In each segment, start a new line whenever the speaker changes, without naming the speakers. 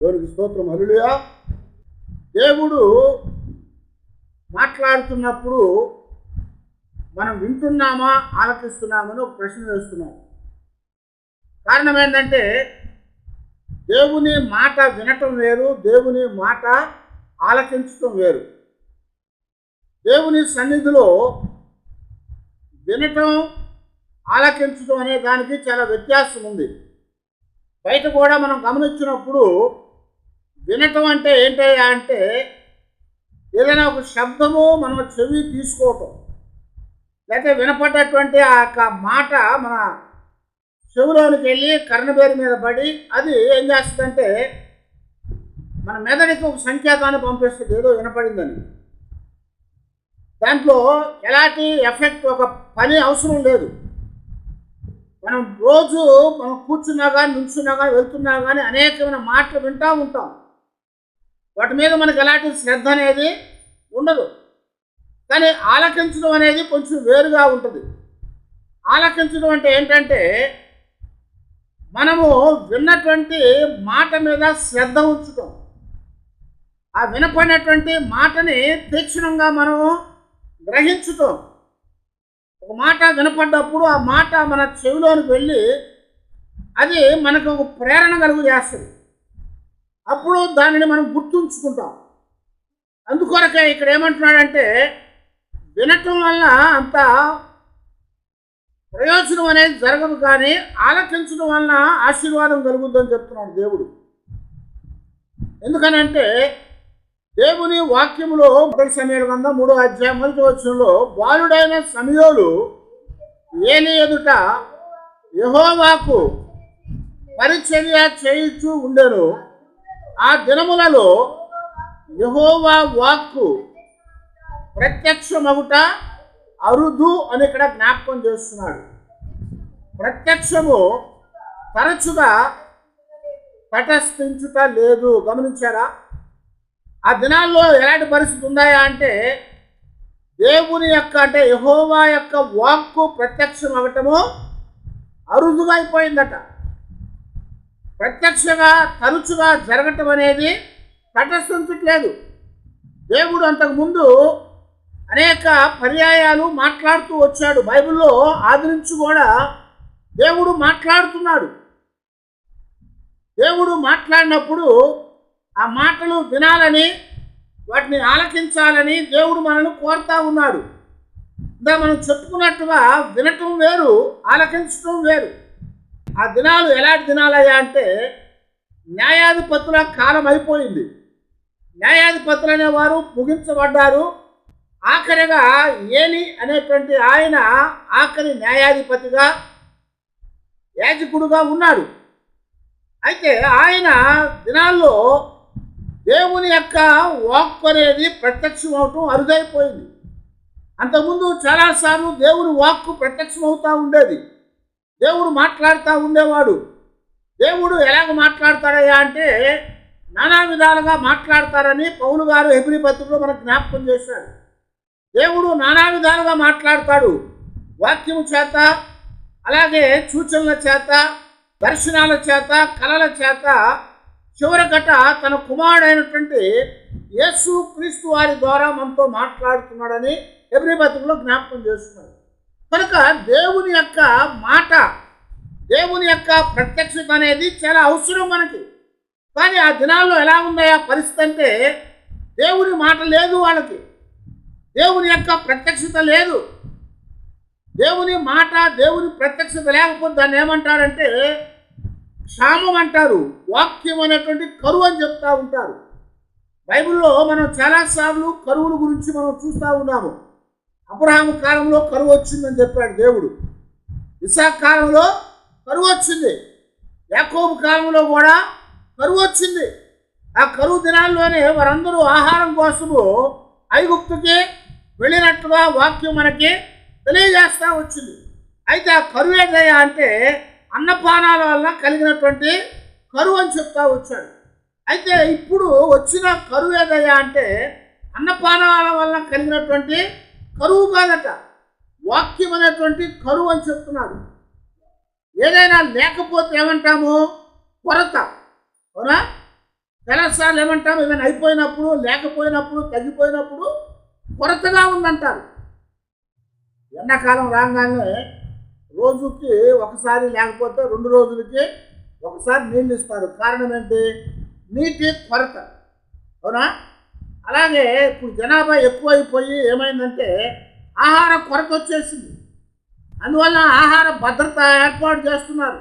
దేవునికి స్తోత్రం. హల్లెలూయా. దేవుడు మాట్లాడుతున్నప్పుడు మనం వింటున్నామా ఆలకిస్తున్నామని ఒక ప్రశ్న వేస్తున్నాం. కారణం ఏంటంటే దేవుని మాట వినటం వేరు, దేవుని మాట ఆలకించటం వేరు. దేవుని సన్నిధిలో వినటం ఆలకించడం అనే దానికి చాలా వ్యత్యాసం ఉంది. బయట కూడా మనం గమనించినప్పుడు వినటం అంటే ఏంటయ్యా అంటే ఏదైనా ఒక శబ్దము మనం చెవి తీసుకోవటం, లేకపోతే వినపడ్డటువంటి ఆ యొక్క మాట మన చెవిలోనికి వెళ్ళి కర్ణబేరు మీద పడి అది ఏం చేస్తుందంటే మన మెదడికి ఒక సంకేతాన్ని పంపిస్తుంది, ఏదో వినపడిందని. దాంట్లో ఎలాంటి ఎఫెక్ట్, ఒక పని అవసరం లేదు. మనం రోజు మనం కూర్చున్నా కానీ నుంచున్నా కానీ వెళ్తున్నా కానీ అనేకమైన మాటలు వింటూ ఉంటాం. వాటి మీద మనకు ఎలాంటి శ్రద్ధ అనేది ఉండదు. కానీ ఆలకించడం అనేది కొంచెం వేరుగా ఉంటుంది. ఆలకించడం అంటే ఏంటంటే మనము విన్నటువంటి మాట మీద శ్రద్ధ ఉంచుతాం. ఆ వినపడినటువంటి మాటని తీక్షణంగా మనము గ్రహించుతాం. ఒక మాట వినపడ్డప్పుడు ఆ మాట మన చెవిలోనికి వెళ్ళి అది మనకు ఒక ప్రేరణ కలుగు చేస్తుంది. అప్పుడు దానిని మనం గుర్తుంచుకుంటాం. అందుకొరకే ఇక్కడ ఏమంటున్నాడంటే వినటం వల్ల అంత ప్రయోజనం అనేది జరగదు, కానీ ఆలకించడం వలన ఆశీర్వాదం కలుగుద్దని చెప్తున్నాడు దేవుడు. ఎందుకనంటే దేవుని వాక్యములో 1 సమూయేలు గ్రంథం 3వ అధ్యాయం 1వ వచనంలో బాలుడైన సమూయేలు ఏలీ ఎదుట యెహోవాకు పరిచర్య చేయుచూ ఉండెను. ఆ దినములలో యెహోవా వాక్కు ప్రత్యక్షమగుట అరుదు అని ఇక్కడ జ్ఞాపకం చేస్తున్నాడు. ప్రత్యక్షము తరచుగా తటస్థించుట లేదు. గమనించారా? ఆ దినాల్లో ఎలాంటి పరిస్థితి ఉందాయా అంటే దేవుని యొక్క అంటే యెహోవా యొక్క వాక్కు ప్రత్యక్షం అవ్వటము అరుదుగా అయిపోయిందట. ప్రత్యక్షంగా తరచుగా జరగటం అనేది తటస్థించట్లేదు. దేవుడు అంతకుముందు అనేక పర్యాయాలు మాట్లాడుతూ వచ్చాడు. బైబిల్లో ఆది నుంచి కూడా దేవుడు మాట్లాడుతున్నాడు. దేవుడు మాట్లాడినప్పుడు ఆ మాటలు వినాలని, వాటిని ఆలకించాలని దేవుడు మనల్ని కోరుతా ఉన్నాడు. ఇంకా మనం చెప్పుకున్నట్టుగా వినటం వేరు, ఆలకించడం వేరు. ఆ దినాలు ఎలాంటి దినాలయ్యా అంటే న్యాయాధిపతుల కాలం అయిపోయింది. న్యాయాధిపతులు అనేవారు ముగించబడ్డారు. ఆఖరిగా ఏలీ అనేటువంటి ఆయన ఆఖరి న్యాయాధిపతిగా యాజకుడుగా ఉన్నాడు. అయితే ఆయన దినాల్లో దేవుని యొక్క వాక్కు అనేది ప్రత్యక్షం అవటం అరుదైపోయింది. అంతకుముందు చాలాసార్లు దేవుని వాక్కు ప్రత్యక్షం అవుతూ ఉండేది. దేవుడు మాట్లాడుతూ ఉండేవాడు. దేవుడు ఎలాగ మాట్లాడతాడయ్యా అంటే నానా విధాలుగా మాట్లాడతారని పౌలు గారు హెబ్రీ పత్రికలో మనకు జ్ఞాపకం చేశాడు. దేవుడు నానా విధాలుగా మాట్లాడతాడు. వాక్యము చేత, అలాగే సూచనల చేత, దర్శనాల చేత, కళల చేత, చివరకట తన కుమారుడైనటువంటి యేసు క్రీస్తు వారి ద్వారా మనతో మాట్లాడుతున్నాడని హెబ్రీ పత్రికలో జ్ఞాపకం చేస్తున్నాడు. కనుక దేవుని యొక్క మాట, దేవుని యొక్క ప్రత్యక్షత అనేది చాలా అవసరం మనకి. కానీ ఆ దినాల్లో ఎలా ఉందయ్యా పరిస్థితి అంటే దేవుని మాట లేదు వాళ్ళకి, దేవుని యొక్క ప్రత్యక్షత లేదు. దేవుని మాట, దేవుని ప్రత్యక్షత లేకపోతే దాన్ని ఏమంటారంటే క్షామం అంటారు. వాక్యం అనేటువంటి కరువు అని చెప్తూ ఉంటారు. బైబిల్లో మనం చాలాసార్లు కరువుల గురించి మనం చూస్తూ ఉన్నాము. అబ్రహాము కాలంలో కరువు వచ్చిందని చెప్పాడు దేవుడు. ఇస్సాకు కాలంలో కరువు వచ్చింది. యాకోబు కాలంలో కూడా కరువు వచ్చింది. ఆ కరువు దినాల్లోనే వారందరూ ఆహారం కోసము ఐగుప్తుకి వెళ్ళినట్టుగా వాక్యం మనకి తెలియజేస్తూ వచ్చింది. అయితే ఆ కరువు ఏదయ్యా అంటే అన్నపానాల వల్ల కలిగినటువంటి కరువు అని చెప్తా వచ్చాడు. అయితే ఇప్పుడు వచ్చిన కరువు ఏదయ్యా అంటే అన్నపానాల వల్ల కలిగినటువంటి కరువు కాదట, వాక్యం అనేటువంటి కరువు అని చెప్తున్నాడు. ఏదైనా లేకపోతే ఏమంటాము? కొరత. అవునా? చాలాసార్లు ఏమంటాం, ఏదైనా అయిపోయినప్పుడు, లేకపోయినప్పుడు, తగ్గిపోయినప్పుడు కొరతగా ఉందంటారు. ఎండాకాలం రాగానే రోజుకి ఒకసారి లేకపోతే 2 రోజులకి ఒకసారి నీళ్ళు ఇస్తారు. కారణం ఏంటి? నీటి కొరత. అవునా? అలాగే ఇప్పుడు జనాభా ఎక్కువైపోయి ఏమైందంటే ఆహార కొరత వచ్చేసింది. అందువల్ల ఆహార భద్రత ఏర్పాటు చేస్తున్నారు.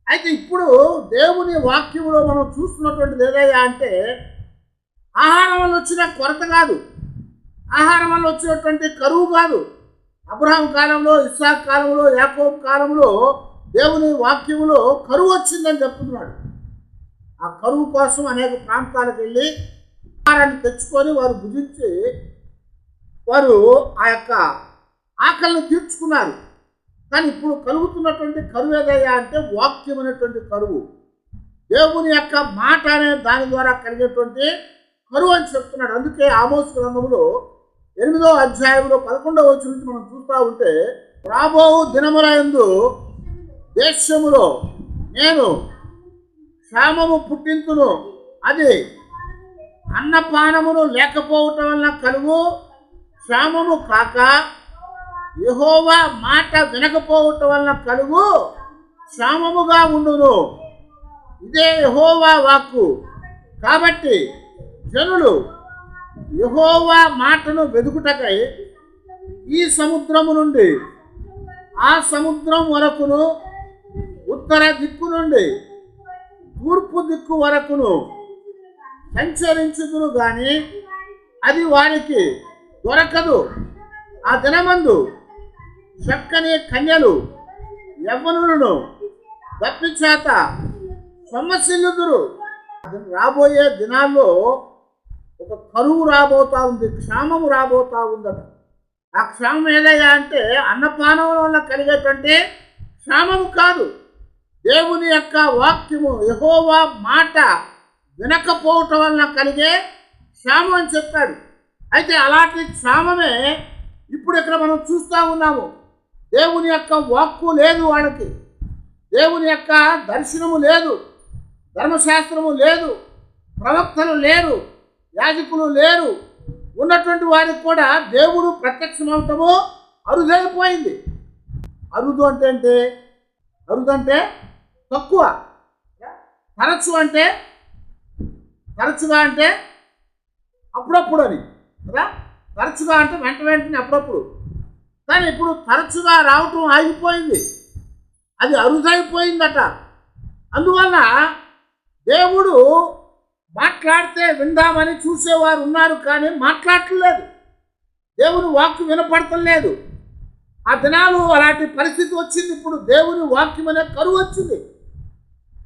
అయితే ఇప్పుడు దేవుని వాక్యంలో మనం చూస్తున్నటువంటిది ఏదయ్యా అంటే ఆహారం వల్ల వచ్చిన కొరత కాదు, ఆహారం వల్ల వచ్చినటువంటి కరువు కాదు. అబ్రహాం కాలంలో, ఇస్సాకు కాలంలో, యాకోబు కాలంలో దేవుని వాక్యములో కరువు వచ్చిందని చెప్తున్నాడు. ఆ కరువు కోసం అనేక ప్రాంతాలకు వెళ్ళి ఆహారాన్ని తెచ్చుకొని వారు భుజించి వారు ఆ యొక్క ఆకలిని తీర్చుకున్నారు. కానీ ఇప్పుడు కలుగుతున్నటువంటి కరువు ఏదయ్యా అంటే వాక్యం అనేటువంటి కరువు, దేవుని యొక్క మాట అనే దాని ద్వారా కలిగేటువంటి కరువు అని చెప్తున్నాడు. అందుకే ఆమోసు గ్రంథంలో 8వ అధ్యాయంలో 11వ వచనం నుంచి మనం చూస్తూ ఉంటే, రాబో దినముల యందు దేశములో నేను క్షామము పుట్టింతును, అది అన్నపానమును లేకపోవటం వలన కలుగు క్షామము కాక యెహోవా మాట వినకపోవటం వలన కలుగు క్షామముగా ఉండును. ఇదే యెహోవా వాక్కు. కాబట్టి జనులు యెహోవా మాటను వెదుకుటకై ఈ సముద్రము నుండి ఆ సముద్రం వరకును, ఉత్తర దిక్కు నుండి తూర్పు దిక్కు వరకును సంచరించుదురు గాని అది వారికి దొరకదు. ఆ దినమందు చక్కని కన్యలు యవ్వనులను దప్పిచేత సొమ్మసిల్లుదురు. రాబోయే దినాల్లో ఒక కరువు రాబోతా ఉంది, క్షామము రాబోతా ఉందట. ఆ క్షామం ఏదయ్యా అంటే అన్నపానం వల్ల కలిగేటువంటి క్షామము కాదు, దేవుని యొక్క వాక్యము యెహోవా మాట వినకపోవటం వలన కలిగే క్షామం అని చెప్పాడు. అయితే అలాంటి క్షామమే ఇప్పుడు ఇక్కడ మనం చూస్తూ ఉన్నాము. దేవుని యొక్క వాక్కు లేదు వాళ్ళకి, దేవుని యొక్క దర్శనము లేదు, ధర్మశాస్త్రము లేదు, ప్రవక్తలు లేరు, యాజకులు లేరు. ఉన్నటువంటి వారికి కూడా దేవుడు ప్రత్యక్షమవటము అరుదైపోయింది. అరుదు అంటే ఏంటి? అరుదు అంటే తక్కువ. తరచు అంటే తరచుగా అంటే అప్పుడప్పుడు అని కదా. తరచుగా అంటే వెంట వెంటనే అప్పుడప్పుడు. కానీ ఇప్పుడు తరచుగా రావటం ఆగిపోయింది, అది అరుదైపోయిందట. అందువల్ల దేవుడు మాట్లాడితే విందామని చూసేవారు ఉన్నారు, కానీ మాట్లాడలేదు. దేవుని వాక్కు వినపడటం లేదు. ఆ దినాలు అలాంటి పరిస్థితి వచ్చింది. ఇప్పుడు దేవుని వాక్యం అనే కరువు వచ్చింది.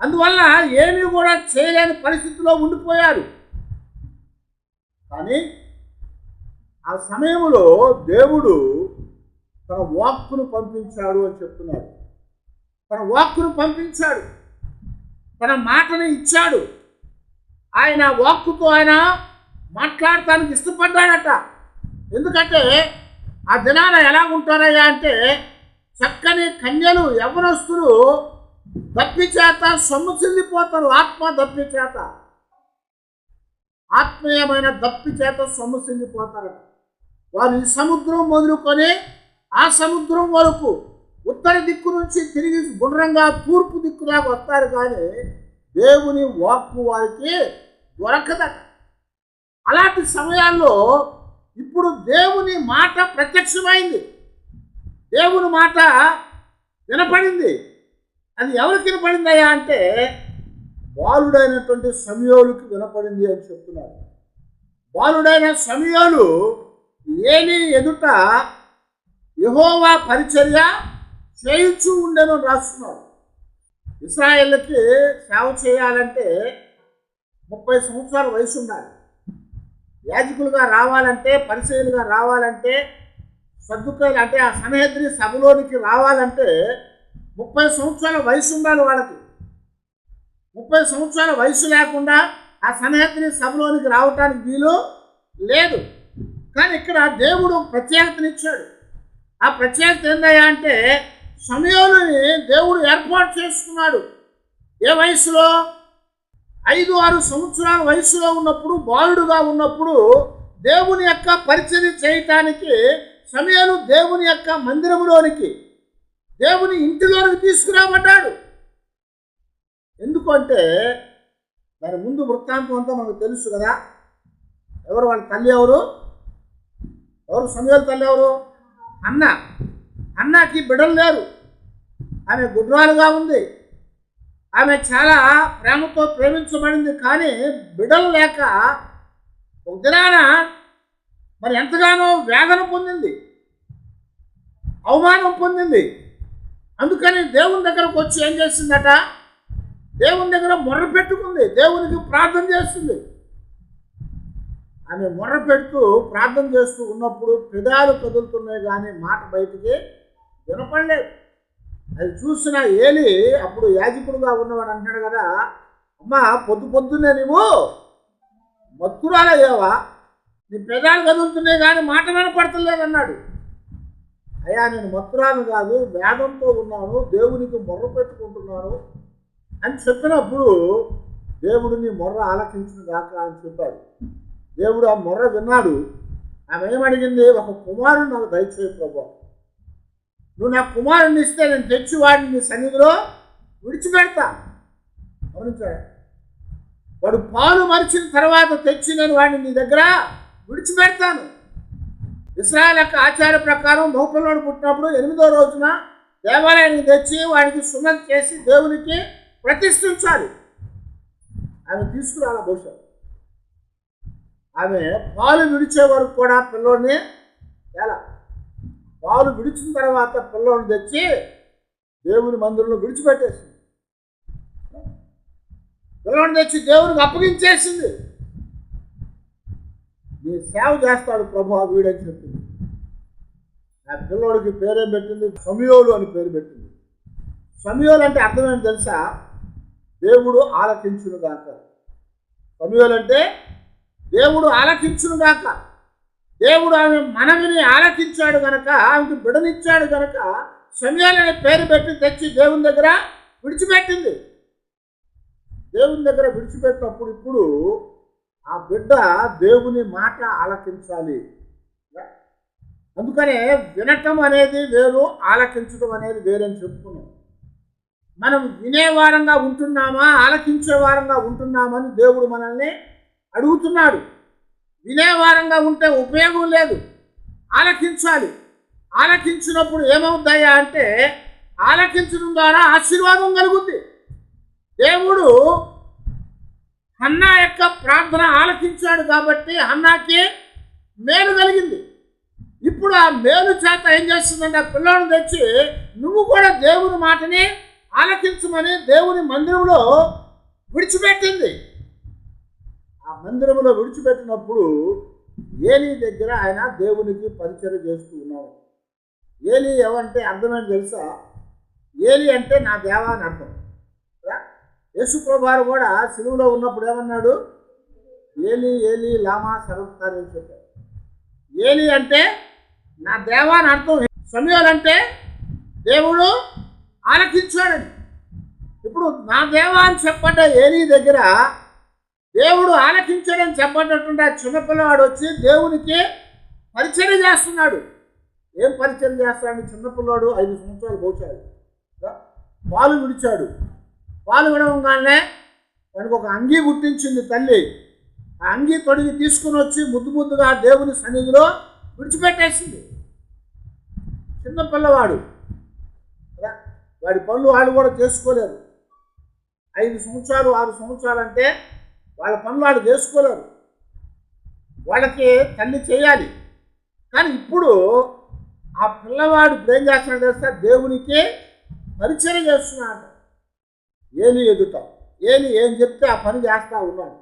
అందువల్ల ఏమీ కూడా చేయలేని పరిస్థితిలో ఉండిపోయారు. కానీ ఆ సమయంలో దేవుడు తన వాక్కును పంపించాడు అని చెప్తున్నాడు. తన వాక్కును పంపించాడు, తన మాటను ఇచ్చాడు. ఆయన వాక్కుతో ఆయన మాట్లాడటానికి ఇష్టపడ్డాడట. ఎందుకంటే ఆ దినాన ఎలా ఉంటారయ్యా అంటే చక్కని కన్యలు, యవ్వనస్తులు దప్పి చేత సొమ్ము చెల్లిపోతారు. ఆత్మ దప్పి చేత, ఆత్మీయమైన దప్పి చేత సొమ్ము చెల్లిపోతారట. వారు ఈ సముద్రం మొదలుకొని ఆ సముద్రం వరకు ఉత్తర దిక్కు నుంచి తిరిగి గుండ్రంగా తూర్పు దిక్కు దాకా వస్తారు, కానీ దేవుని వాక్కు వారికి దొరకదట. అలాంటి సమయాల్లో ఇప్పుడు దేవుని మాట ప్రత్యక్షమైంది, దేవుని మాట వినపడింది. అది ఎవరికి వినపడిందయ్యా అంటే బాలుడైనటువంటి సమూయేలుకి వినపడింది అని చెప్తున్నారు. బాలుడైన సమూయేలు ఏలీ ఎదుట యెహోవా పరిచర్య చేయించు ఉండెను రాస్తున్నారు. ఇశ్రాయేలుకి సేవ చేయాలంటే 30 సంవత్సరాల వయసు ఉండాలి. యాజకులుగా రావాలంటే, పరిచర్యలుగా రావాలంటే, సద్దుకాయలు అంటే ఆ సన్హెద్రి సభలోనికి రావాలంటే 30 సంవత్సరాల వయసు ఉండాలి వాళ్ళకి. 30 సంవత్సరాల వయసు లేకుండా ఆ సన్హెద్రి సభలోనికి రావటానికి వీలు లేదు. కానీ ఇక్కడ దేవుడు ప్రత్యేకతనిచ్చాడు. ఆ ప్రత్యేకత ఏందయ్యా అంటే సమూయేలుని దేవుడు ఏర్పాటు చేసుకున్నాడు. ఏ వయసులో? 5-6 సంవత్సరాల వయసులో ఉన్నప్పుడు, బాలుడుగా ఉన్నప్పుడు దేవుని యొక్క పరిచర్య చేయటానికి సమూయేలు దేవుని యొక్క మందిరంలోనికి, దేవుని ఇంటిలోనికి తీసుకురాబడ్డాడు. ఎందుకంటే దాని ముందు వృత్తాంతం అంతా మనకు తెలుసు కదా. ఎవరు వాళ్ళ తల్లి? ఎవరు సమూయేలు తల్లి ఎవరు? అన్న. అన్నకి బిడ్డలు లేరు, ఆమె గుడ్రాలుగా ఉంది. ఆమె చాలా ప్రేమతో ప్రేమించబడింది, కానీ బిడ్డలు లేక ఒక దినాన మరి ఎంతగానో వేదన పొందింది, అవమానం పొందింది. అందుకని దేవుని దగ్గరకు వచ్చి ఏం చేసిందట? దేవుని దగ్గర మొర్ర పెట్టుకుంది, దేవునికి ప్రార్థన చేస్తుంది. ఆమె మొర్ర పెడుతూ ప్రార్థన చేస్తూ ఉన్నప్పుడు పెదాలు కదులుతున్నాయి, కానీ మాట బయటికి వినపడలేదు. అది చూసిన ఏలి, అప్పుడు యాజకుడుగా ఉన్నవాడు, అంటాడు కదా, అమ్మా పొద్దున్నే నువ్వు మత్తురాలయ్యావా? నీ పెదాలు కదులుతున్నాయి కానీ మాట వినపడతలేదు అన్నాడు. అయ్యా, నేను మత్తురాలు కాదు, వేదంతో ఉన్నాను, దేవునికి మొర్ర పెట్టుకుంటున్నాను అని చెప్పినప్పుడు దేవుడు నీ మొర్ర ఆలకించును గాక అని చెప్పాడు. దేవుడు ఆ మొర్ర విన్నాడు. ఆమె ఏమడిగింది? ఒక కుమారుడు నాకు దయచేయ ప్రభువా, నువ్వు నా కుమారుడిని ఇస్తే నేను తెచ్చి వాడిని నీ సన్నిధిలో విడిచిపెడతా. గమనించాడు, వాడు పాలు మరిచిన తర్వాత తెచ్చి నేను వాడిని నీ దగ్గర విడిచిపెడతాను. ఇశ్రాయేలు యొక్క ఆచార ప్రకారం మగపిల్లవాడు పుట్టినప్పుడు 8వ రోజున దేవాలయానికి తెచ్చి వాడికి సున్నతి చేసి దేవునికి ప్రతిష్ఠించాలి. ఆమె తీసుకురాల బహుశా. ఆమె పాలు విడిచే వరకు కూడా పిల్లోడిని ఎలా, పాలు విడిచిన తర్వాత పిల్లోడిని తెచ్చి దేవుని మందిరంలో విడిచిపెట్టేసింది. పిల్లోడిని తెచ్చి దేవునికి అప్పగించేసింది. నీ సేవ చేస్తాడు ప్రభు ఆ వీడని చెప్పింది. ఆ పిల్లోడికి పేరేం పెట్టింది? సమూయేలు అని పేరు పెట్టింది. సమూయేలు అంటే అర్థమేంటి తెలుసా? దేవుడు ఆలకించును గాక. సమూయేలు అంటే దేవుడు ఆలకించును గాక. దేవుడు ఆమె మనవిని ఆలకించాడు గనక, ఆమెకు బిడనిచ్చాడు గనక సమూయేలు అనే పేరు పెట్టి తెచ్చి దేవుని దగ్గర విడిచిపెట్టింది. దేవుని దగ్గర విడిచిపెట్టినప్పుడు ఇప్పుడు ఆ బిడ్డ దేవుని మాట ఆలకించాలి. అందుకనే వినటం అనేది వేరు, ఆలకించడం అనేది వేరని చెప్పుకున్నాం. మనం వినేవారంగా ఉంటున్నామా, ఆలకించే వారంగా ఉంటున్నామని దేవుడు మనల్ని అడుగుతున్నాడు. వినేవారంగా ఉంటే ఉపయోగం లేదు, ఆలకించాలి. ఆలకించినప్పుడు ఏమవుతాయా అంటే, ఆలకించడం ద్వారా ఆశీర్వాదం కలుగుద్ది. దేవుడు హన్నా యొక్క ప్రార్థన ఆలకించాడు కాబట్టి హన్నాకి మేలు కలిగింది. ఇప్పుడు ఆ మేలు చేత ఏం చేస్తుందంటే, ఆ పిల్లోని తెచ్చి నువ్వు కూడా దేవుని మాటని ఆలకించమని దేవుని మందిరంలో విడిచిపెట్టింది. ఆ మందిరంలో విడిచిపెట్టినప్పుడు ఏలీ దగ్గర ఆయన దేవునికి పరిచర్య చేస్తూ ఉన్నాడు. ఏలీ ఏమంటే అర్థమేంటి తెలుసా? ఏలీ అంటే నా దేవా అని అర్థం. యేసుప్రభు వారు కూడా సిలువలో ఉన్నప్పుడు ఏమన్నాడు? ఏలీ ఏలీ లామా సబక్తాని అని చెప్పారు. ఏలీ అంటే నా దేవా అని అర్థం. సమూయేలు అంటే దేవుడు ఆలకించాడని. ఇప్పుడు నా దేవా అని చెప్పడ్డ ఏలీ దగ్గర దేవుడు ఆలకించాడని చెప్పబడ్డటువంటి ఆ చిన్నపిల్లవాడు వచ్చి దేవునికి పరిచర్య చేస్తున్నాడు. ఏం పరిచర్య చేస్తాడు? చిన్నపిల్లవాడు 5 సంవత్సరాలు పోచాడు, పాలు విడిచాడు. పాలు విడవగానే వాడికి ఒక అంగీ గుర్తించింది తల్లి. ఆ అంగీ తొడిగి తీసుకుని వచ్చి ముద్దుగా దేవుని సన్నిధిలో విడిచిపెట్టేసింది. చిన్నపిల్లవాడు, వాడి పనులు వాళ్ళు కూడా చేసుకోలేరు. 5 సంవత్సరాలు 6 సంవత్సరాలు అంటే వాళ్ళ పనులు వాళ్ళు చేసుకోలేరు, వాళ్ళకి తల్లి చేయాలి. కానీ ఇప్పుడు ఆ పిల్లవాడు ఇప్పుడు ఏం చేస్తున్నాడు తెలుసా? దేవునికి పరిచర్య చేస్తున్నాడు. ఏలీ ఎదుట ఏలీ ఏం చెప్తే ఆ పని చేస్తూ ఉన్నాడు.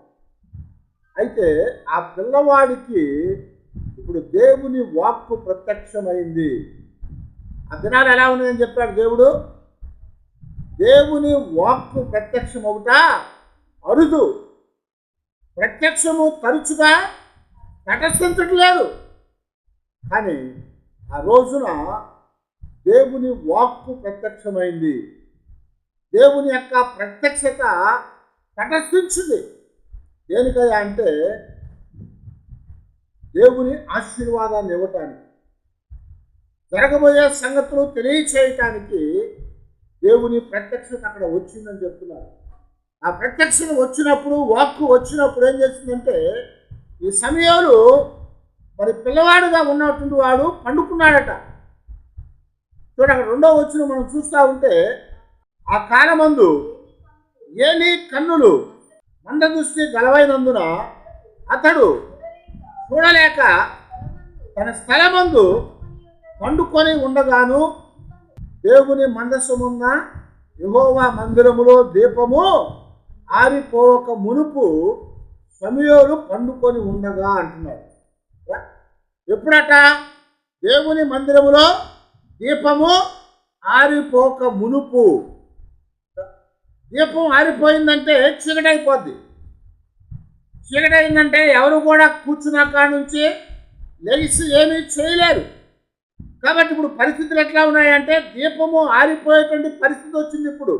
అయితే ఆ పిల్లవాడికి ఇప్పుడు దేవుని వాక్కు ప్రత్యక్షమైంది. ఆ దినాలు ఎలా ఉన్నాయని చెప్పాడు దేవుడు. దేవుని వాక్కు ప్రత్యక్షమవుట అరుదు, ప్రత్యక్షము తరచుగా తటస్థించట్లేదు. కానీ ఆ రోజున దేవుని వాక్కు ప్రత్యక్షమైంది. దేవుని యొక్క ప్రత్యక్షత తటస్థించింది. దేనికయ్యా అంటే దేవుని ఆశీర్వాదాన్ని ఇవ్వటానికి, జరగబోయే సంగతులు తెలియచేయటానికి దేవుని ప్రత్యక్షత అక్కడ వచ్చిందని చెప్తున్నారు. ఆ ప్రత్యక్షత వచ్చినప్పుడు, వాక్కు వచ్చినప్పుడు ఏం చేసిందంటే, ఈ సమయాలు మరి పిల్లవాడుగా ఉన్నటువంటి వాడు పండుకున్నాడట. చూడండి, అక్కడ 2వ వచనం మనం చూస్తూ ఉంటే, ఆ కాలమందు ఏలీ కన్నులు మందదృష్టి గలవైనందున అతడు చూడలేక తన స్థలమందు పండుకొని ఉండగాను దేవుని మందసమున్న యెహోవా మందిరములో దీపము ఆరిపోక మునుపు సమూయేలు పండుకొని ఉండగా అంటున్నాడు. ఎప్పుడట? దేవుని మందిరములో దీపము ఆరిపోక మునుపు. దీపం ఆరిపోయిందంటే చీకటి అయిపోద్ది. చీకటి అయిందంటే ఎవరు కూడా కూర్చున్న కాడ నుంచి లెగిసి ఏమీ చేయలేరు. కాబట్టి ఇప్పుడు పరిస్థితులు ఎట్లా ఉన్నాయంటే, దీపము ఆరిపోయేటువంటి పరిస్థితి వచ్చింది. ఇప్పుడు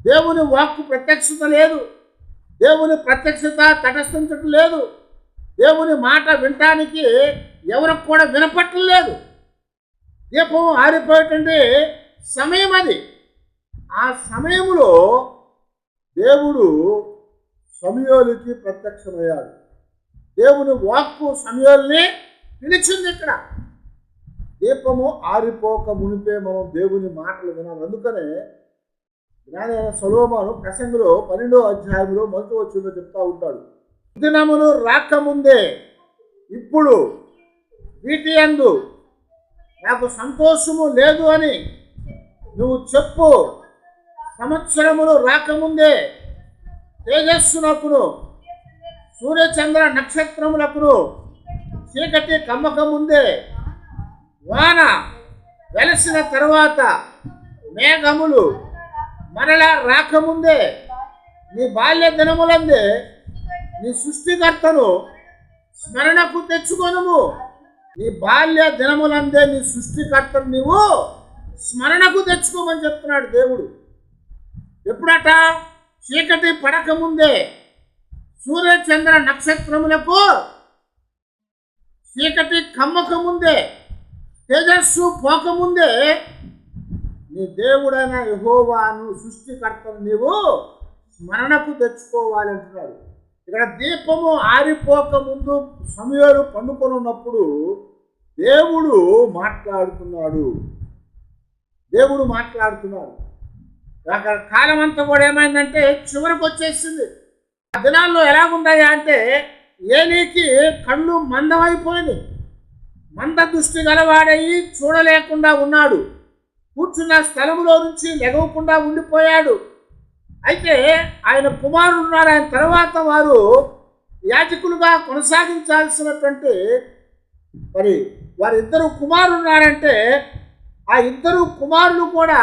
దేవుని వాక్కు ప్రత్యక్షత లేదు, దేవుని ప్రత్యక్షత తటస్థించటం లేదు, దేవుని మాట వినటానికి ఎవరికి కూడా వినపట్టం లేదు. దీపం ఆరిపోయేటువంటి సమయం అది. ఆ సమయంలో దేవుడు సమూయేలుకి ప్రత్యక్షమయ్యాడు. దేవుని వాక్కు సమూయేలుని పిలిచింది. ఇక్కడ దీపము ఆరిపోక మునిపే మనం దేవుని మాటలు వినాలి. అందుకనే జ్ఞాని అయిన సొలొమోను ప్రసంగిలో 12వ అధ్యాయంలో 1వ వచనంలో చెప్తా ఉంటాడు, దినములు రాకముందే ఇప్పుడు వీటి యందు నాకు సంతోషము లేదు అని నువ్వు చెప్పు. సంవత్సరములు రాకముందే తేజస్సునకును సూర్యచంద్ర నక్షత్రములకును చీకటి కమ్మకముందే వాన వెలసిన తర్వాత మేఘములు మరలా రాకముందే నీ బాల్య దినములందే నీ సృష్టికర్తను స్మరణకు తెచ్చుకొనుము. నీ బాల్య దినములందే నీ సృష్టికర్తను నీవు స్మరణకు తెచ్చుకోమని చెప్తున్నాడు దేవుడు. ఎప్పుడట? చీకటి పడకముందే, సూర్యచంద్ర నక్షత్రములకు చీకటి కమ్మకముందే, తేజస్సు పోకముందే నీ దేవుడైన యెహోవాను సృష్టికర్తను నీవు స్మరణకు తెచ్చుకోవాలి అంటున్నాడు. ఇక్కడ దీపము ఆరిపోక ముందు సమూయేలు పండుకొని ఉన్నప్పుడు దేవుడు మాట్లాడుతున్నాడు. అక్కడ కాలం అంతా కూడా ఏమైందంటే చివరికి వచ్చేసింది. ఆ దినాల్లో ఎలాగుంటాయా అంటే, ఏలీకి కళ్ళు మందమైపోయింది, మంద దృష్టి గలవాడయి చూడలేకుండా ఉన్నాడు, కూర్చున్న స్థలంలో నుంచి లెగవకుండా ఉండిపోయాడు. అయితే ఆయన కుమారులు ఉన్నారు. ఆయన తర్వాత వారు యాజకులుగా కొనసాగించాల్సినటువంటి మరి వారిద్దరు కుమారులు ఉన్నారంటే, ఆ ఇద్దరు కుమారులు కూడా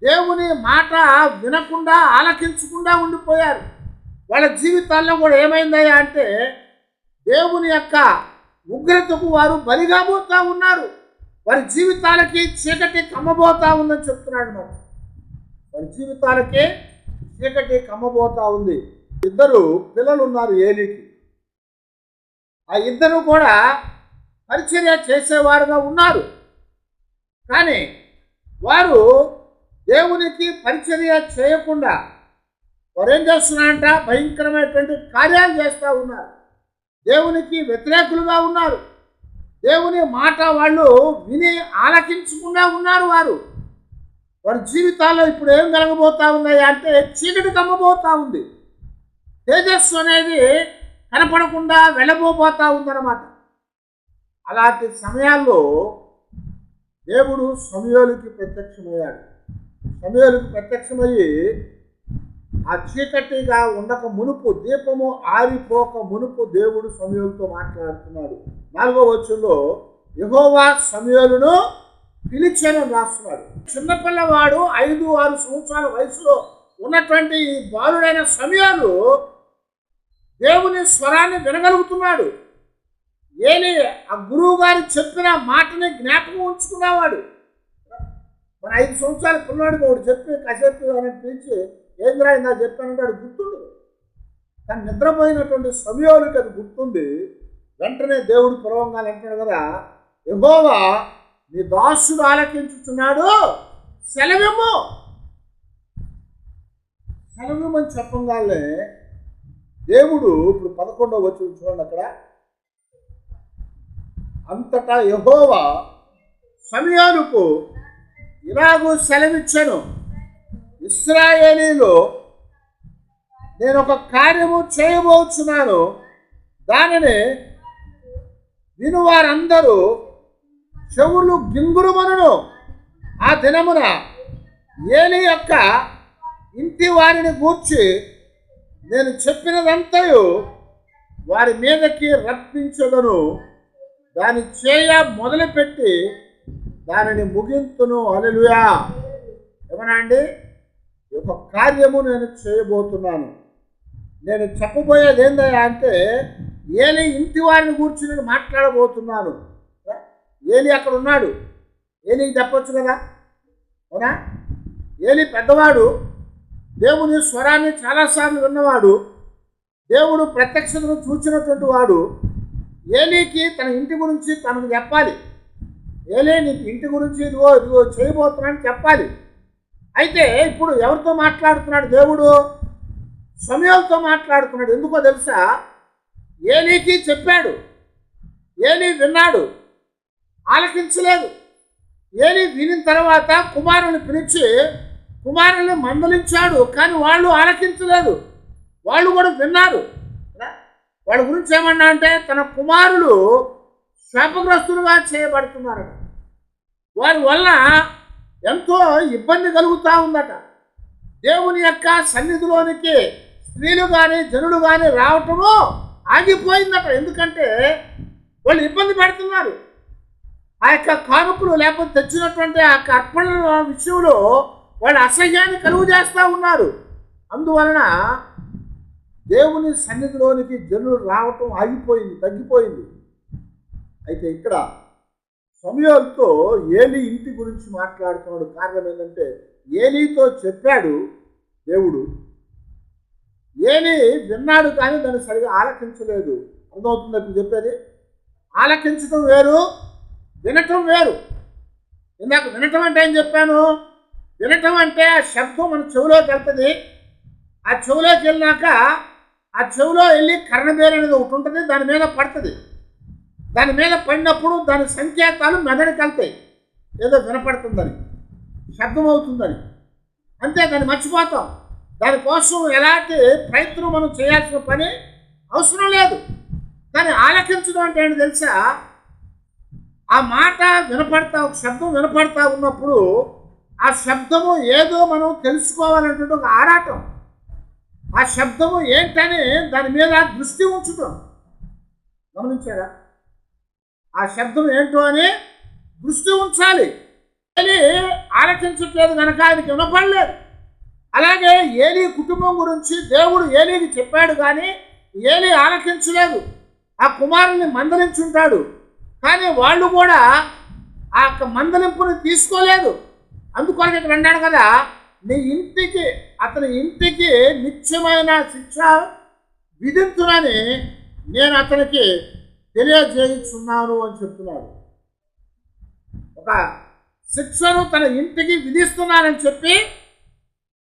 దేవుని మాట వినకుండా ఆలకించకుండా ఉండిపోయారు. వాళ్ళ జీవితాల్లో కూడా ఏమైందయ్యా అంటే, దేవుని యొక్క ఉగ్రతకు వారు బలిగా పోతా ఉన్నారు. వారి జీవితాలకి చీకటి కమ్మబోతా ఉందని చెప్తున్నాడు. మరి వారి జీవితాలకి చీకటి కమ్మబోతా ఉంది. ఇద్దరు పిల్లలు ఉన్నారు ఏలీకి. ఆ ఇద్దరు కూడా పరిచర్య చేసేవారుగా ఉన్నారు. కానీ వారు దేవునికి పరిచర్య చేయకుండా వారు ఏం చేస్తున్నారంట? భయంకరమైనటువంటి కార్యాలు చేస్తూ ఉన్నారు. దేవునికి వ్యతిరేకులుగా ఉన్నారు. దేవుని మాట వాళ్ళు విని ఆలకించకుండా ఉన్నారు. వారి జీవితాల్లో ఇప్పుడు ఏం కలగబోతా ఉన్నాయి అంటే, చీకటి కమ్మబోతా ఉంది. తేజస్సు అనేది కనపడకుండా వెళ్ళబోతా ఉందన్నమాట. అలాంటి సమయాల్లో దేవుడు సమూయేలుకి ప్రత్యక్షమయ్యాడు. సమూయేలుకి ప్రత్యక్షమయ్యి ఆ చీకటిగా ఉండక మునుపు, దీపము ఆరిపోక మునుపు దేవుడు సమూయేలుతో మాట్లాడుతున్నాడు. 4వ వచనంలో యెహోవా సమూయేలును పిలిచెను రాస్తున్నాడు. చిన్నపిల్లవాడు 5-6 సంవత్సరాల వయసులో ఉన్నటువంటి ఈ బాలుడైన సమూయేలు దేవుని స్వరాన్ని వినగలుగుతున్నాడు. ఏలి ఆ గురువు గారు చెప్పిన మాటని జ్ఞాపకం ఉంచుకునేవాడు. మన 5 సంవత్సరాల పిల్లవాడికి ఒకటి చెప్పి కాసేపు అని పిలిచి ఏంద్రా ఇందా చెప్పానంటే అది గుర్తుండదు. కానీ నిద్రపోయినటువంటి సమయానికి అది గుర్తుంది. వెంటనే దేవుడు పిలవంగానే అంటాడు కదా, యెహోవా నీ దాసుడు ఆలకించుచున్నాడు, సెలవిమ్ము సెలవిమ్మని చెప్పంగానే దేవుడు ఇప్పుడు 11వ వచనం చూడండి, అక్కడ అంతటా యెహోవా సమయానుకు ఇలాగూ సెలవిచ్చెను, ఇశ్రాయేలీలో నేను ఒక కార్యము చేయబోతున్నాను, దానిని వినువారందరూ చెవులు గింగురుమనును. ఆ దినమున ఏలీ యొక్క ఇంటి వారిని గూర్చి నేను చెప్పినదంతయు వారి మీదకి రప్పించదను, దాని చేయ మొదలుపెట్టి దానిని ముగింతును. హల్లెలూయా. ఏమన్నా అండి, ఒక కార్యము నేను చేయబోతున్నాను. నేను చెప్పబోయేది ఏందయ్యా అంటే, ఏలీ ఇంటి వారిని గురించి నేను మాట్లాడబోతున్నాను. ఏలీ అక్కడ ఉన్నాడు, ఏలీకి చెప్పొచ్చు కదా, అవునా? ఏలీ పెద్దవాడు, దేవుని స్వరాన్ని చాలాసార్లు విన్నవాడు, దేవుడు ప్రత్యక్షతను చూసినటువంటి వాడు. ఏలీకి తన ఇంటి గురించి తనకు చెప్పాలి. ఏలీ నీకు ఇంటి గురించి ఇదిగో ఇదిగో చేయబోతున్నాను చెప్పాలి. అయితే ఇప్పుడు ఎవరితో మాట్లాడుతున్నాడు దేవుడు? సమూయేలుతో మాట్లాడుతున్నాడు. ఎందుకో తెలుసా? ఏలీకి చెప్పాడు, ఏలీ విన్నాడు, ఆలకించలేదు. ఏలీ వినిన తర్వాత కుమారుని పిలిచి కుమారుని మందలించాడు, కానీ వాళ్ళు ఆలకించలేదు. వాళ్ళు కూడా విన్నారు. వాళ్ళ గురించి ఏమన్నా అంటే, తన కుమారులు శాపగ్రస్తులుగా చేయబడుతున్నారు. వారి వల్ల ఎంతో ఇబ్బంది కలుగుతూ ఉందట. దేవుని యొక్క సన్నిధిలోనికి స్త్రీలు కానీ జనులు కానీ రావటము ఆగిపోయిందట. ఎందుకంటే వాళ్ళు ఇబ్బంది పెడుతున్నారు. ఆ యొక్క కానుకలు లేకపోతే తెచ్చినటువంటి ఆ అర్పణల విషయంలో వాళ్ళు అసహ్యాన్ని కలుగు చేస్తూ ఉన్నారు. అందువలన దేవుని సన్నిధిలోనికి జనులు రావటం ఆగిపోయింది, తగ్గిపోయింది. అయితే ఇక్కడ సమూయేలుతో ఏలీ ఇంటి గురించి మాట్లాడుతున్నాడు. కారణం ఏంటంటే, ఏలీతో చెప్పాడు దేవుడు, ఏలీ విన్నాడు కానీ దాన్ని సరిగా ఆలకించలేదు. అర్థమవుతుంది ఇప్పుడు చెప్పేది? ఆలకించడం వేరు, వినటం వేరు. ఇందాక వినటం అంటే ఏం చెప్పాను? వినటం అంటే ఆ శబ్దం మన చెవిలోకి వెళ్తుంది. ఆ చెవిలోకి వెళ్ళినాక ఆ చెవిలో వెళ్ళి కర్ణబేరు అనేది ఒకటి ఉంటుంది, దాని మీద పడుతుంది. దాని మీద పడినప్పుడు దాని సంకేతాలు మెదడుకి వెళ్తాయి, ఏదో వినపడుతుందని, శబ్దం అవుతుందని. అంతే, దాన్ని మర్చిపోతాం. దానికోసం ఎలాంటి ప్రయత్నం మనం చేయాల్సిన పని అవసరం లేదు. కానీ ఆలకించడం అంటే ఏంటి తెలుసా? ఆ మాట వినపడతా, ఒక శబ్దం వినపడతా ఉన్నప్పుడు ఆ శబ్దము ఏదో మనం తెలుసుకోవాలనేటువంటి ఒక ఆరాటం. ఆ శబ్దము ఏంటని దాని మీద దృష్టి ఉంచుతాం. గమనించారా? ఆ శబ్దం ఏంటో అని దృష్టి ఉంచాలి. ఏలీ ఆలకించట్లేదు కనుక ఆయనకి వినపడలేదు. అలాగే ఏలీ కుటుంబం గురించి దేవుడు ఏలీకి చెప్పాడు కానీ ఏలీ ఆలకించలేదు. ఆ కుమారుని మందలించుంటాడు, కానీ వాళ్ళు కూడా ఆ మందలింపుని తీసుకోలేదు. అందుకొరకు ఇక్కడ అన్నాడు కదా, నీ ఇంటికి, అతని ఇంటికి నిత్యమైన శిక్ష విధించునని నేను అతనికి తెలియజేయుచున్నాను అని చెప్తున్నాడు. ఒక శిక్షను తన ఇంటికి విధిస్తున్నానని చెప్పి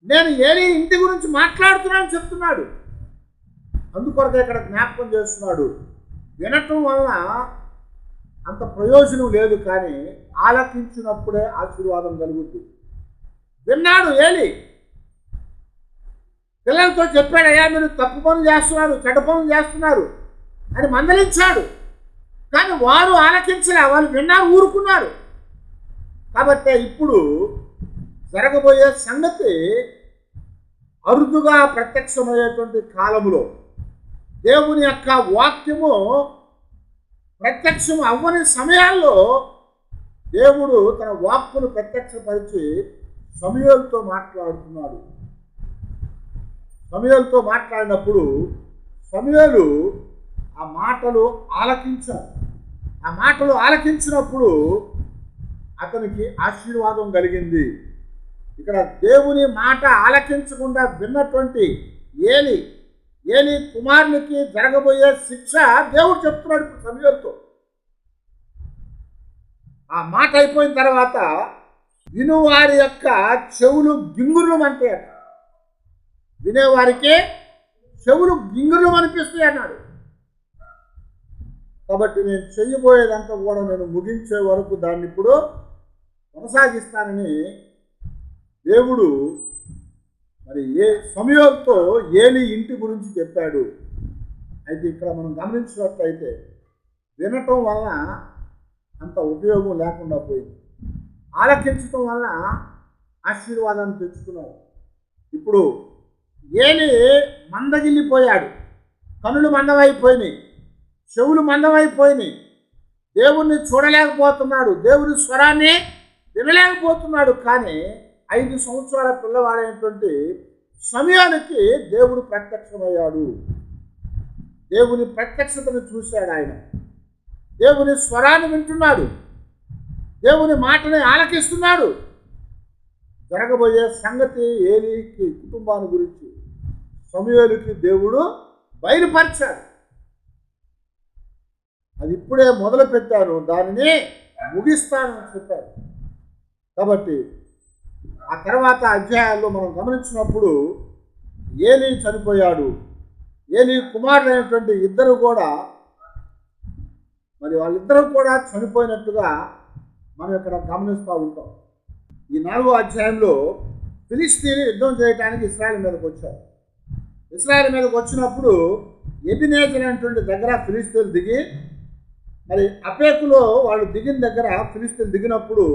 నేను ఏలీ ఇంటి గురించి మాట్లాడుతున్నానని చెప్తున్నాడు. అందుకొరకు ఇక్కడ జ్ఞాపకం చేస్తున్నాడు, వినటం వలన అంత ప్రయోజనం లేదు, కానీ ఆలకించినప్పుడే ఆశీర్వాదం కలుగుతుంది. విన్నాడు ఏలీ, పిల్లలతో చెప్పాడు, అయ్యా మీరు తప్పు పనులు చేస్తున్నారు, చెడ్డ పనులు చేస్తున్నారు అని మందలించాడు. కానీ వారు ఆలకించలే, వాళ్ళు విన్నారు, ఊరుకున్నారు. కాబట్టి ఇప్పుడు జరగబోయే సంగతి అరుదుగా ప్రత్యక్షమయ్యేటువంటి కాలంలో దేవుని యొక్క వాక్యము ప్రత్యక్షం అవ్వని సమయాల్లో దేవుడు తన వాక్కును ప్రత్యక్షపరిచి సమూయేలుతో మాట్లాడుతున్నాడు. సమూయేలుతో మాట్లాడినప్పుడు సమూయేలు ఆ మాటలు ఆలకించాడు. ఆ మాటలు ఆలకించినప్పుడు అతనికి ఆశీర్వాదం కలిగింది. ఇక్కడ దేవుని మాట ఆలకించకుండా విన్నటువంటి ఏలి ఏలి కుమారునికి జరగబోయే శిక్ష దేవుడు చెప్తున్నాడు ఇప్పుడు సమూయేలుతో. ఆ మాట అయిపోయిన తర్వాత వినువారి యొక్క చెవులు గింగుర్లు అంటాయి. వినేవారికి చెవులు గింగుర్లు అనిపిస్తాయి అన్నాడు. కాబట్టి నేను చెయ్యబోయేదంతా కూడా నేను ముగించే వరకు దాన్ని ఇప్పుడు కొనసాగిస్తానని దేవుడు మరి సమూయేలుతో ఏలి ఇంటి గురించి చెప్పాడు. అయితే ఇక్కడ మనం గమనించినట్లయితే వినటం వలన అంత ఉపయోగం లేకుండా పోయింది, ఆలకించటం వలన ఆశీర్వాదాన్ని తెచ్చుకున్నాడు. ఇప్పుడు ఏలి మందగిల్లిపోయాడు, కనులు మందమైపోయినాయి, చెవులు మందమైపోయినాయి, దేవుణ్ణి చూడలేకపోతున్నాడు, దేవుని స్వరాన్ని వినలేకపోతున్నాడు. కానీ 5 సంవత్సరాల పిల్లవాడైనటువంటి సమూయేలుకి దేవుడు ప్రత్యక్షమయ్యాడు. దేవుని ప్రత్యక్షతను చూశాడు. ఆయన దేవుని స్వరాన్ని వింటున్నాడు, దేవుని మాటని ఆలకిస్తున్నాడు. జరగబోయే సంగతి ఏలీకి కుటుంబాన్ని గురించి సమూయేలుకి దేవుడు బయలుపరిచాడు. అది ఇప్పుడే మొదలు పెట్టాను, దానిని ముగిస్తానని చెప్పారు. కాబట్టి ఆ తర్వాత అధ్యాయాల్లో మనం గమనించినప్పుడు ఏలీ చనిపోయాడు. ఏలీ కుమారులైనటువంటి ఇద్దరు కూడా మరి వాళ్ళిద్దరూ కూడా చనిపోయినట్టుగా మనం ఇక్కడ గమనిస్తూ ఉంటాం. ఈ 4వ అధ్యాయంలో ఫిలిష్తీయులు యుద్ధం చేయడానికి ఇశ్రాయేలు మీదకి వచ్చారు. ఇశ్రాయేలు మీదకి వచ్చినప్పుడు ఎబెనేజర్ అనేటువంటి దగ్గర ఫిలిష్తీయులు దిగి, మరి అఫేకులో వాళ్ళు దిగిన దగ్గర ఫిలిష్తీయులు దిగినప్పుడు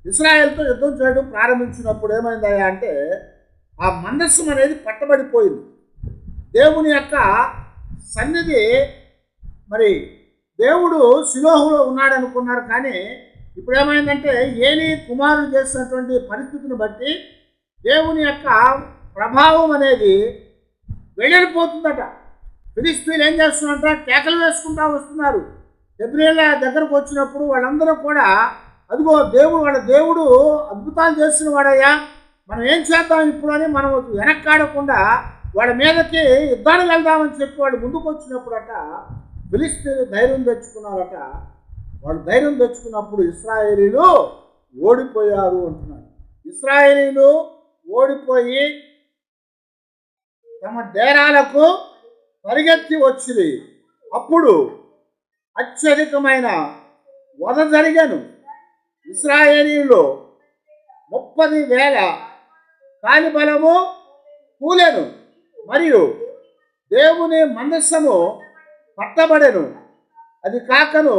ఇశ్రాయేలుతో యుద్ధం చేయడం ప్రారంభించినప్పుడు ఏమైందయ్యా అంటే ఆ మందస్సం అనేది పట్టబడిపోయింది. దేవుని యొక్క సన్నిధి, మరి దేవుడు షిలోహులో ఉన్నాడు అనుకున్నారు. కానీ ఇప్పుడు ఏమైందంటే ఏలీ కుమారుడు చేసినటువంటి పరిస్థితిని బట్టి దేవుని యొక్క ప్రభావం అనేది వెళ్ళిపోతుందట. ఫిలిష్తీయులు ఏం చేస్తున్నారంట, కేకలు వేసుకుంటూ వస్తున్నారు. హెబ్రీయుల దగ్గరకు వచ్చినప్పుడు వాళ్ళందరూ కూడా అదిగో దేవుడు, వాళ్ళ దేవుడు అద్భుతాలు చేసిన వాడయ్యా, మనం ఏం చేద్దాం ఇప్పుడు అని మనం వెనక్కాడకుండా వాళ్ళ మీదకి యుద్ధానికి వెళ్దామని చెప్పి వాళ్ళు ముందుకు వచ్చినప్పుడట ఫిలిష్తీయులు ధైర్యం తెచ్చుకున్నారట. వాళ్ళు ధైర్యం తెచ్చుకున్నప్పుడు ఇశ్రాయేలీలు ఓడిపోయారు అంటున్నాడు. ఇశ్రాయేలీలు ఓడిపోయి తమ డేరాలకు పరిగెత్తి వచ్చింది. అప్పుడు అత్యధికమైన వధ జరిగాను. ఇశ్రాయేలీలో 30,000 కాలిబలము కూలెను, మరియు దేవుని మందస్సము పట్టబడెను. అది కాకను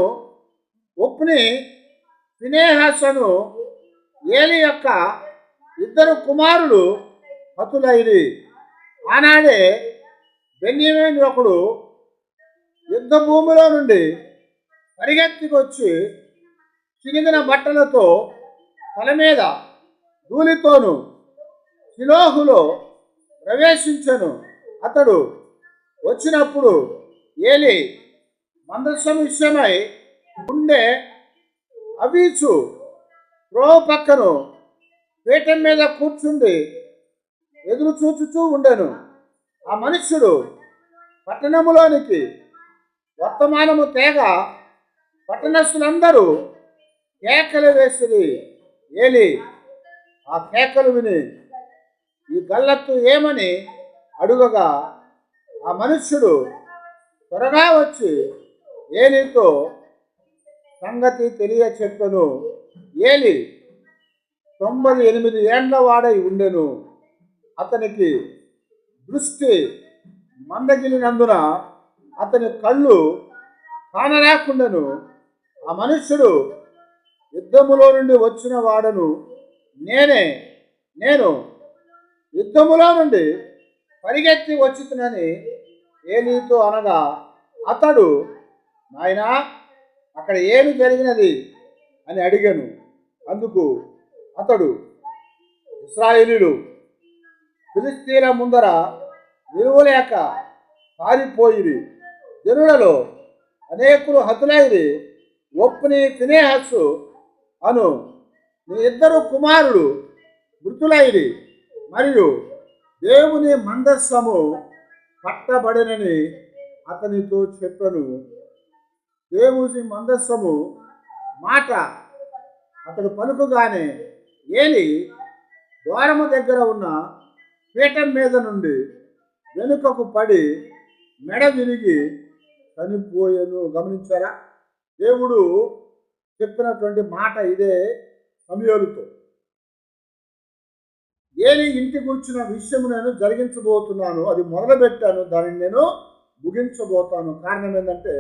ఒప్ని ఫినెహాసును ఏలీ యొక్క 2 కుమారులు హతులైరి. ఆనాడే బెన్యామీను ఒకడు యుద్ధ భూమిలో నుండి పరిగెత్తుకొచ్చి చినిగిన బట్టలతో తల మీద ధూళితోను షిలోహులో ప్రవేశించెను. అతడు వచ్చినప్పుడు ఏలీ మందస్సం విషయమై ఉండే అవీచు త్రోవ పక్కను పీఠం మీద కూర్చుండి ఎదురు చూచుచూ ఉండెను. ఆ మనుష్యుడు పట్టణములోనికి వర్తమానము తేగ పట్టణస్థులందరూ కేకలు వేసిరి. ఏలీ ఆ కేకలు విని ఈ గల్లత్తు ఏమని అడుగగా ఆ మనుష్యుడు త్వరగా వచ్చి ఏలీతో సంగతి తెలియచెప్పెను. ఏలీ 98 ఏండ్ల వాడై ఉండెను. అతనికి దృష్టి మందగిలినందున అతని కళ్ళు కానరాకుండెను. ఆ మనుష్యుడు యుద్ధములో నుండి వచ్చిన వాడను నేను యుద్ధములో నుండి పరిగెత్తి వచ్చినని ఏలీతో అనగా అతడు, నాయనా అక్కడ ఏమి జరిగినది అని అడిగాను. అందుకు అతడు, ఇశ్రాయేలీయులు ఫిలిష్తీయుల ముందర నిలువలేక పారిపోయిరి, జనులలో అనేకులు హతులైరి. ఒప్ని ఫినెహాసు అను నీ 2 కుమారులు మృతులైరి, మరియు దేవుని మందస్సము పట్టబడినని అతనితో చెప్పను. దేవుని మందస్సము మాట అతడు పలుకుగానే ఏలి ద్వారము దగ్గర ఉన్న పీఠం మీద నుండి వెనుకకు పడి మెడ విరిగి చనిపోయాను. గమనించారా? దేవుడు చెప్పినటువంటి మాట ఇదే సమూయేలుతో. ఏలి ఇంటి కూర్చున్న విషయం నేను జరిగించబోతున్నాను, అది మొదలుపెట్టాను, దానిని నేను ముగించబోతాను. కారణం ఏంటంటే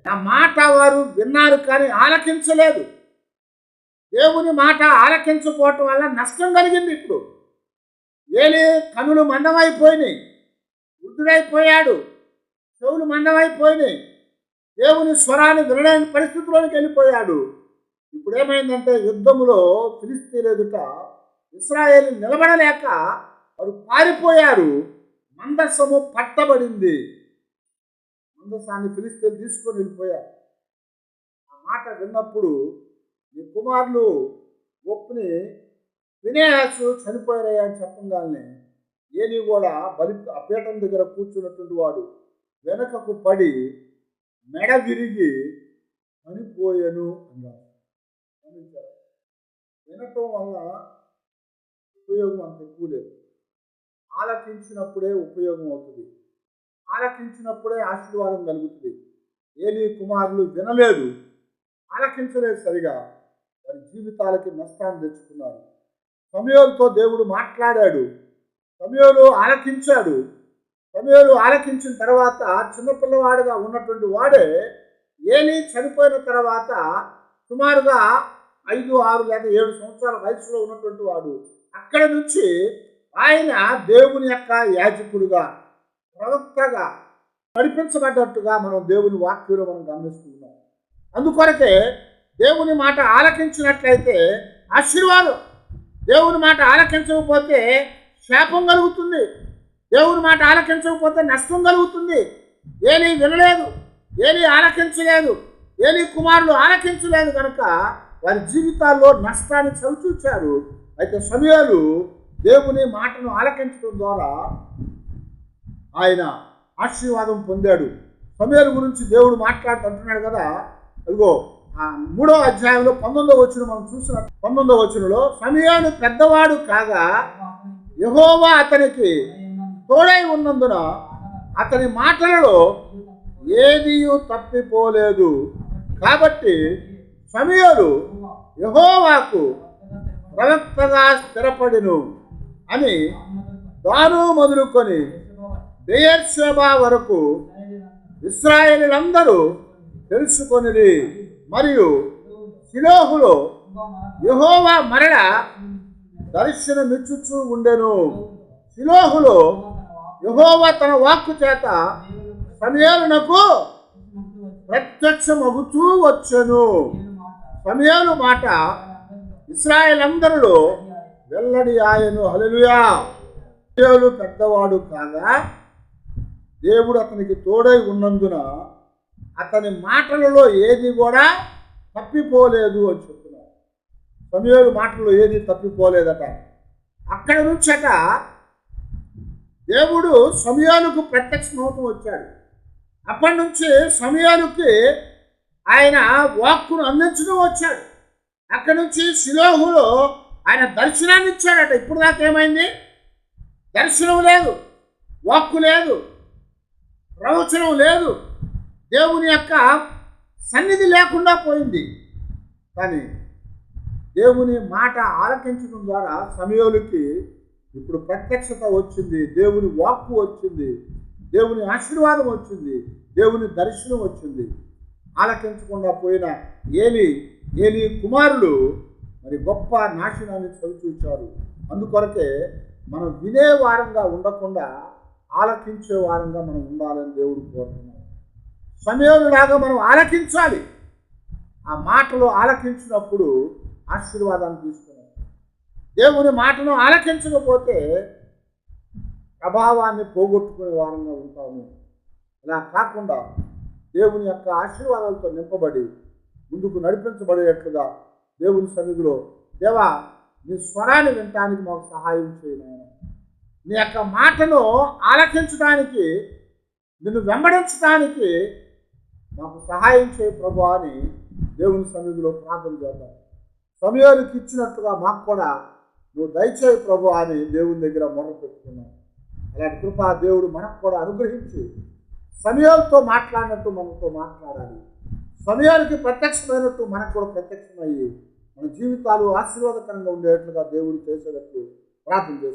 నా మాట వారు విన్నారు కానీ ఆలకించలేదు. దేవుని మాట ఆలకించకపోవటం వల్ల నష్టం కలిగింది. ఇప్పుడు ఏలి కనులు మందమైపోయినాయి, వృద్ధుడైపోయాడు, చెవులు మందమైపోయినాయి, దేవుని స్వరాన్ని వినలేని పరిస్థితిలోనికి వెళ్ళిపోయాడు. ఇప్పుడు ఏమైందంటే యుద్ధములో ఫిలిష్తీయుల ఎదుట ఇశ్రాయేలు నిలబడలేక వారు పారిపోయారు. మందస్సము పట్టబడింది. మందస్సాన్ని ఫిలిష్తీయులు తీసుకొని వెళ్ళిపోయారు. ఆ మాట విన్నప్పుడు నీ కుమారులు ఒప్పుని ఫినెహాసు చనిపోయారయ్యా అని చెప్పగానే ఏలి కూడా పీఠం దగ్గర కూర్చున్నటువంటి వాడు వెనకకు పడి మెడ విరిగి చనిపోయాను అన్నారు. వినటం వల్ల ఉపయోగం అంత ఎక్కువ లేదు. ఆలకించినప్పుడే ఉపయోగం అవుతుంది, ఆలకించినప్పుడే ఆశీర్వాదం కలుగుతుంది. ఏలి కుమారులు వినలేదు, ఆలకించలేదు సరిగా, వారి జీవితాలకి నష్టాన్ని తెచ్చుకున్నారు. సమూయేలుతో దేవుడు మాట్లాడాడు, సమూయేలు ఆలకించాడు. సమూయేలు ఆలకించిన తర్వాత చిన్నపిల్లవాడుగా ఉన్నటువంటి వాడే ఏలి చనిపోయిన తర్వాత సుమారుగా 5, 6 లేదా 7 సంవత్సరాల వయసులో ఉన్నటువంటి వాడు అక్కడి నుంచి ఆయన దేవుని యొక్క యాజకుడుగా, ప్రవక్తగా నడిపించబడ్డట్టుగా మనం దేవుని వాక్యంలో మనం గమనిస్తున్నాం. అందుకొరకే దేవుని మాట ఆలకించినట్లయితే ఆశీర్వాదం, దేవుని మాట ఆలకించకపోతే శాపం కలుగుతుంది, దేవుని మాట ఆలకించకపోతే నష్టం కలుగుతుంది. ఏలి వినలేదు, ఏలి ఆలకించలేదు, ఏలి కుమారులు ఆలకించలేదు కనుక వారి జీవితాల్లో నష్టాన్ని చవిచూచారు. అయితే సమూయేలు దేవుని మాటను ఆలకించడం ద్వారా ఆయన ఆశీర్వాదం పొందాడు. సమూయేలు గురించి దేవుడు మాట్లాడుతుంటున్నాడు కదా. అదిగో 3వ అధ్యాయంలో 19వ వచనం మనం చూసిన 19వ వచనంలో సమూయేలు పెద్దవాడు కాగా యెహోవా అతనికి తోడై ఉన్నందున అతని మాటలలో ఏదీ తప్పిపోలేదు. కాబట్టి సమూయేలు యెహోవాకు ప్రవక్తగా స్థిరపడిను అని దాను మొదలుకొని బెయేర్షెబా వరకు ఇశ్రాయేలీయులందరూ తెలుసుకొనిరి. మరియు షిలోహులో యెహోవా మరల దర్శనమిచ్చుచూ ఉండెను. షిలోహులో యెహోవా తన వాక్కు చేత సమూయేలునకు ప్రత్యక్షమగుతూ వచ్చెను. సమూయేలు మాట ఇశ్రాయేలందరిలో వెల్లడి ఆయను. హల్లెలూయా. సమూయేలు పెద్దవాడు కాగా దేవుడు అతనికి తోడై ఉన్నందున అతని మాటలలో ఏది కూడా తప్పిపోలేదు అని చెప్తున్నారు. సమూయేలు మాటల్లో ఏది తప్పిపోలేదట. అక్కడ నుంచట దేవుడు సమూయేలుకు ప్రత్యక్షమవుతూ వచ్చాడు. అప్పటి నుంచి సమూయేలుకి ఆయన వాక్కును అందించడం వచ్చాడు. అక్కడి నుంచి షిలోహులో ఆయన దర్శనాన్ని ఇచ్చాడట. ఇప్పుడు దాకా ఏమైంది? దర్శనం లేదు, వాక్కు లేదు, ప్రవచనం లేదు, దేవుని యొక్క సన్నిధి లేకుండా పోయింది. కానీ దేవుని మాట ఆలకించడం ద్వారా సమూయేలుకి ఇప్పుడు ప్రత్యక్షత వచ్చింది, దేవుని వాక్కు వచ్చింది, దేవుని ఆశీర్వాదం వచ్చింది, దేవుని దర్శనం వచ్చింది. ఆలకించకుండా పోయిన ఏలి కుమారులు మరి గొప్ప నాశనాన్ని చవిచూచారు. అందుకొరకే మనం వినే వారంగా ఉండకుండా ఆలకించే వారంగా మనం ఉండాలని దేవుడు కోరుతున్నాడు. సమూయేలులాగా మనం ఆలకించాలి. ఆ మాటలు ఆలకించినప్పుడు ఆశీర్వాదాన్ని తీసుకున్నాం. దేవుని మాటను ఆలకించకపోతే ప్రభావాన్ని పోగొట్టుకునే వారంగా ఉంటాము. ఇలా కాకుండా దేవుని యొక్క ఆశీర్వాదాలతో నింపబడి ముందుకు నడిపించబడేటట్లుగా దేవుని సన్నిధిలో, దేవా నీ స్వరాన్ని వినటానికి మాకు సహాయం చేయను. నీ యొక్క మాటను ఆలకించడానికి, నిన్ను వెంబడించడానికి మాకు సహాయం చేయ ప్రభు అని దేవుని సన్నిధిలో ప్రార్థన చేద్దాం. సమయానికి ఇచ్చినట్టుగా మాకు కూడా నువ్వు దయచేయి ప్రభు అని దేవుని దగ్గర మొర్ర పెట్టుకున్నాం. అలాంటి కృప దేవుడు మనకు కూడా అనుగ్రహించి సమయాలతో మాట్లాడినట్టు మనతో మాట్లాడాలి. సమయానికి ప్రత్యక్షమైనట్టు మనకు కూడా ప్రత్యక్షమయ్యి మన జీవితాలు ఆశీర్వాదకరంగా ఉండేట్లుగా దేవుడు చేసేటట్టు ప్రార్థన చేస్తాం.